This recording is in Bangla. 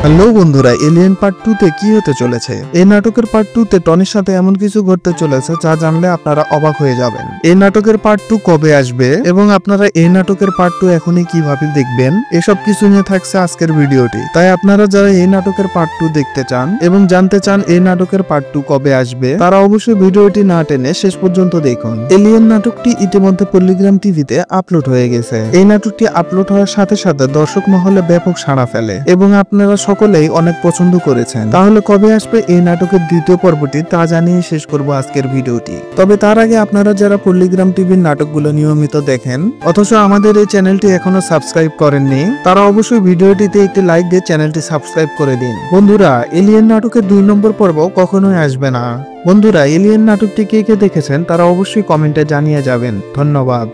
হ্যালো বন্ধুরা, এলিয়েন পার্ট 2 তে কি হতে চলেছে? এই নাটকের পার্ট 2 তে টনির সাথে এমন কিছু ঘটতে চলেছে যা জানলে আপনারা অবাক হয়ে যাবেন। এই নাটকের পার্ট 2 কবে আসবে এবং আপনারা এই নাটকের পার্ট 2 এখনই কিভাবে দেখবেন, এসব কিছু নিয়ে থাকছে আজকের ভিডিওটি। তাই আপনারা যারা এই নাটকের পার্ট 2 দেখতে চান এবং জানতে চান এই নাটকের পার্ট 2 কবে আসবে, তারা অবশ্যই ভিডিওটি না টেনে শেষ পর্যন্ত দেখুন। এলিয়েন নাটকটি ইতিমধ্যে পল্লিগ্রাম টিভিতে আপলোড হয়ে গেছে। এই নাটকটি আপলোড হওয়ার সাথে সাথে দর্শক মহলে ব্যাপক সাড়া ফেলে এবং আপনারা সকলেই অনেক পছন্দ করেছেন। তাহলে কবে আসবে এই নাটকের দ্বিতীয় পর্বটি তা জানিয়ে শেষ করব আজকের ভিডিওটি। তবে তার আগে আপনারা যারা পল্লিগ্রাম টিভির নাটকগুলো নিয়মিত দেখেন অথচ আমাদের এই চ্যানেলটি এখনো সাবস্ক্রাইব করেননি, তারা অবশ্যই ভিডিওটিতে একটি লাইক দিয়ে চ্যানেলটি সাবস্ক্রাইব করে দিন। বন্ধুরা, এলিয়েন নাটকের 2 নম্বর পর্ব কখনোই আসবে না। বন্ধুরা, এলিয়েন নাটকটি কে কে দেখেছেন তারা অবশ্যই কমেন্টে জানিয়ে যাবেন। ধন্যবাদ।